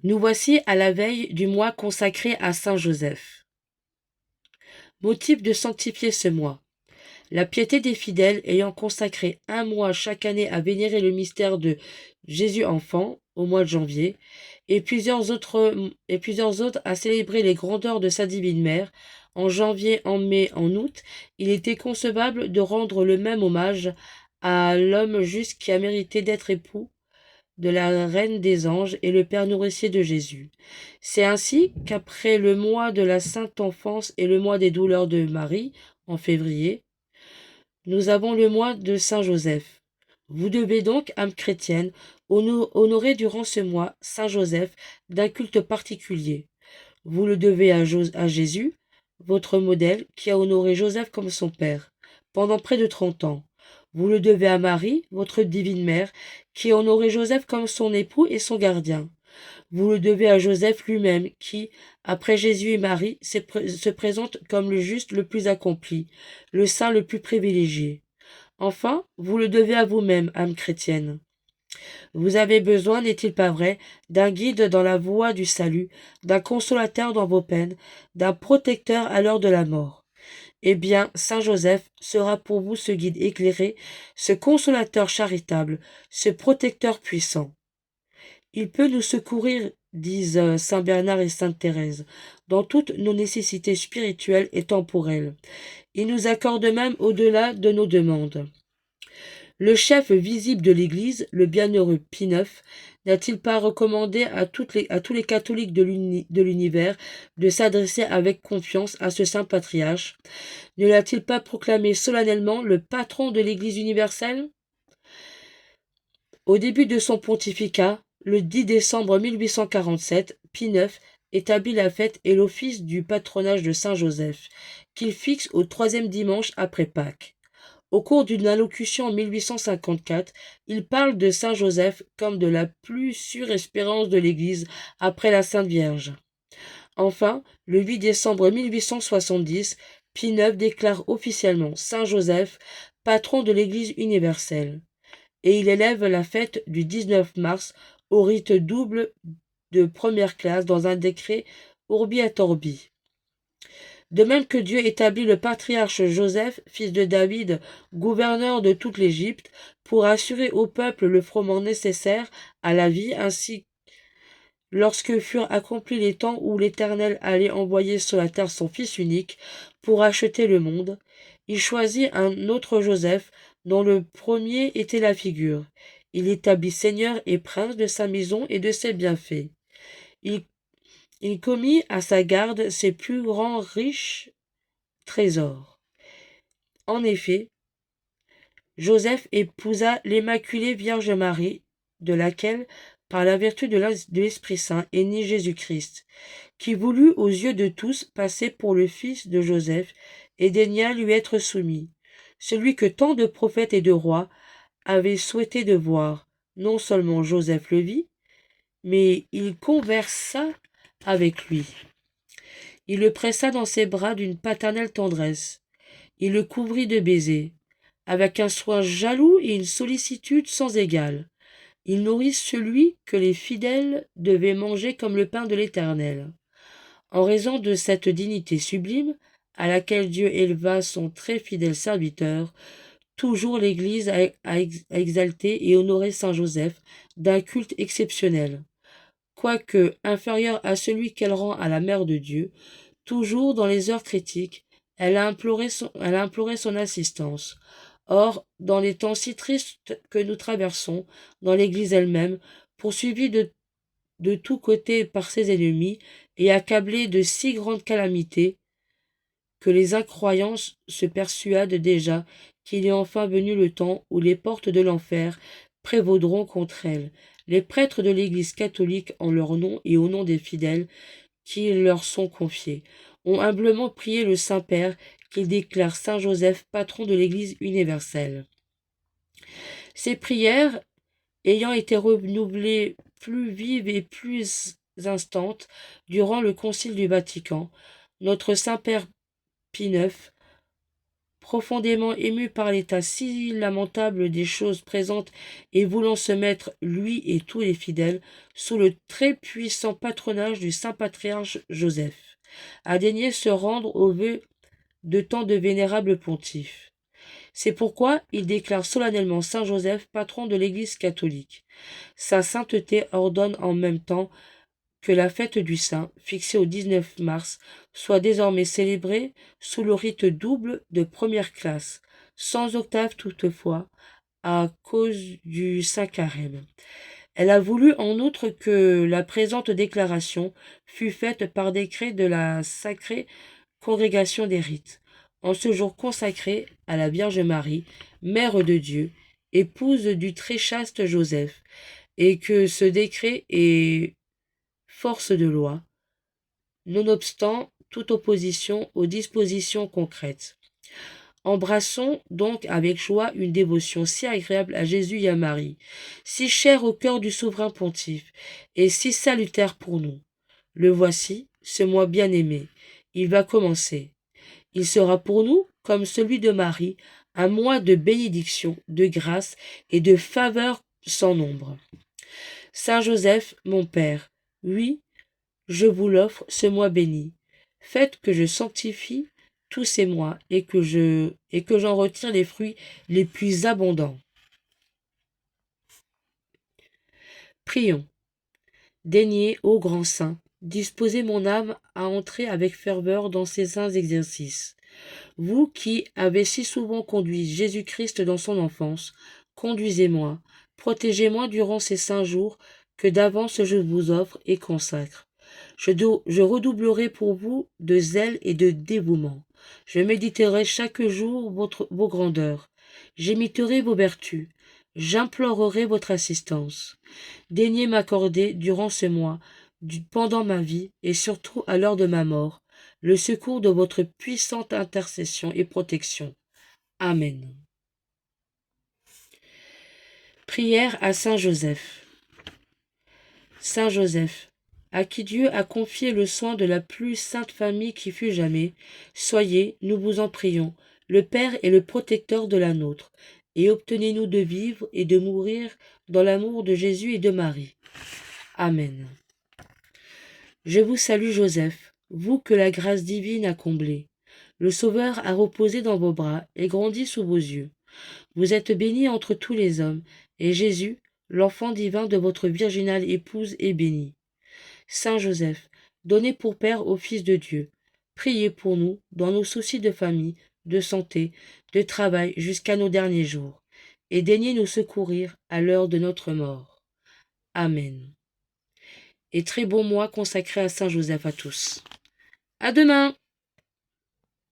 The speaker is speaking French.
Nous voici à la veille du mois consacré à Saint Joseph. Motif de sanctifier ce mois. La piété des fidèles ayant consacré un mois chaque année à vénérer le mystère de Jésus enfant, au mois de janvier, et plusieurs autres à célébrer les grandeurs de sa divine mère, en janvier, en mai, en août, il était concevable de rendre le même hommage à l'homme juste qui a mérité d'être époux de la Reine des Anges et le Père nourricier de Jésus. C'est ainsi qu'après le mois de la Sainte Enfance et le mois des douleurs de Marie, en février, nous avons le mois de Saint Joseph. Vous devez donc, âme chrétienne, honorer durant ce mois Saint Joseph d'un culte particulier. Vous le devez à Jésus, votre modèle, qui a honoré Joseph comme son père, pendant près de 30 ans. Vous le devez à Marie, votre divine mère, qui a honoré Joseph comme son époux et son gardien. Vous le devez à Joseph lui-même, qui, après Jésus et Marie, se présente comme le juste le plus accompli, le saint le plus privilégié. Enfin, vous le devez à vous-même, âme chrétienne. Vous avez besoin, n'est-il pas vrai, d'un guide dans la voie du salut, d'un consolateur dans vos peines, d'un protecteur à l'heure de la mort. Eh bien, Saint Joseph sera pour vous ce guide éclairé, ce consolateur charitable, ce protecteur puissant. Il peut nous secourir, disent Saint Bernard et Sainte Thérèse, dans toutes nos nécessités spirituelles et temporelles. Il nous accorde même au-delà de nos demandes. Le chef visible de l'Église, le bienheureux Pie IX, n'a-t-il pas recommandé à tous les catholiques de l'univers de s'adresser avec confiance à ce saint patriarche? Ne l'a-t-il pas proclamé solennellement le patron de l'Église universelle? Au début de son pontificat, le 10 décembre 1847, Pie IX établit la fête et l'office du patronage de Saint Joseph, qu'il fixe au troisième dimanche après Pâques. Au cours d'une allocution en 1854, il parle de Saint Joseph comme de la plus sûre espérance de l'Église après la Sainte Vierge. Enfin, le 8 décembre 1870, Pie IX déclare officiellement Saint Joseph patron de l'Église universelle, et il élève la fête du 19 mars au rite double de première classe dans un décret Urbi et Orbi. De même que Dieu établit le patriarche Joseph, fils de David, gouverneur de toute l'Égypte, pour assurer au peuple le froment nécessaire à la vie, ainsi lorsque furent accomplis les temps où l'Éternel allait envoyer sur la terre son Fils unique pour acheter le monde, il choisit un autre Joseph, dont le premier était la figure. Il établit seigneur et prince de sa maison et de ses bienfaits. Il, il commit à sa garde ses plus grands riches trésors. En effet, Joseph épousa l'Immaculée Vierge Marie, de laquelle, par la vertu de l'Esprit Saint, est né Jésus-Christ, qui voulut aux yeux de tous passer pour le fils de Joseph et daigna lui être soumis, celui que tant de prophètes et de rois avaient souhaité de voir. Non seulement Joseph le vit, mais il conversa avec lui. Il le pressa dans ses bras d'une paternelle tendresse. Il le couvrit de baisers, avec un soin jaloux et une sollicitude sans égale. Il nourrit celui que les fidèles devaient manger comme le pain de l'Éternel. En raison de cette dignité sublime, à laquelle Dieu éleva son très fidèle serviteur, toujours l'Église a exalté et honoré Saint Joseph d'un culte exceptionnel. Quoique inférieur à celui qu'elle rend à la Mère de Dieu, toujours dans les heures critiques, elle a imploré son assistance. Or, dans les temps si tristes que nous traversons, dans l'Église elle-même, poursuivie de tous côtés par ses ennemis et accablée de si grandes calamités, que les incroyants se persuadent déjà qu'il est enfin venu le temps où les portes de l'enfer prévaudront contre elle. Les prêtres de l'Église catholique, en leur nom et au nom des fidèles qui leur sont confiés, ont humblement prié le Saint-Père qu'il déclare Saint Joseph patron de l'Église universelle. Ces prières, ayant été renouvelées plus vives et plus instantes durant le Concile du Vatican, notre Saint-Père Pie IX profondément ému par l'état si lamentable des choses présentes et voulant se mettre, lui et tous les fidèles, sous le très puissant patronage du saint patriarche Joseph, a daigné se rendre aux vœux de tant de vénérables pontifes. C'est pourquoi il déclare solennellement saint Joseph patron de l'Église catholique. Sa sainteté ordonne en même temps que la fête du saint, fixée au 19 mars, soit désormais célébrée sous le rite double de première classe, sans octave toutefois, à cause du saint carême. Elle a voulu en outre que la présente déclaration fût faite par décret de la sacrée congrégation des rites, en ce jour consacré à la Vierge Marie, Mère de Dieu, épouse du très chaste Joseph, et que ce décret est force de loi, nonobstant toute opposition aux dispositions concrètes. Embrassons donc avec joie une dévotion si agréable à Jésus et à Marie, si chère au cœur du souverain pontife, et si salutaire pour nous. Le voici, ce mois bien-aimé. Il va commencer. Il sera pour nous, comme celui de Marie, un mois de bénédiction, de grâce et de faveur sans nombre. Saint Joseph, mon Père, oui, je vous l'offre, ce mois béni. Faites que je sanctifie tous ces mois et que j'en retire les fruits les plus abondants. Prions. Daignez, ô grand saint, disposer mon âme à entrer avec ferveur dans ces saints exercices. Vous qui avez si souvent conduit Jésus-Christ dans son enfance, conduisez-moi, protégez-moi durant ces 5 jours que d'avance je vous offre et consacre. Je redoublerai pour vous de zèle et de dévouement. Je méditerai chaque jour vos grandeurs. J'imiterai vos vertus. J'implorerai votre assistance. Daignez m'accorder durant ce mois, pendant ma vie et surtout à l'heure de ma mort, le secours de votre puissante intercession et protection. Amen. Prière à Saint Joseph. Saint Joseph, à qui Dieu a confié le soin de la plus sainte famille qui fut jamais, soyez, nous vous en prions, le Père et le protecteur de la nôtre, et obtenez-nous de vivre et de mourir dans l'amour de Jésus et de Marie. Amen. Je vous salue Joseph, vous que la grâce divine a comblé. Le Sauveur a reposé dans vos bras et grandi sous vos yeux. Vous êtes béni entre tous les hommes, et Jésus, l'enfant divin de votre virginale épouse, est béni. Saint Joseph, donnez pour Père au Fils de Dieu. Priez pour nous dans nos soucis de famille, de santé, de travail jusqu'à nos derniers jours, et daignez nous secourir à l'heure de notre mort. Amen. Et très bon mois consacré à Saint Joseph à tous. À demain!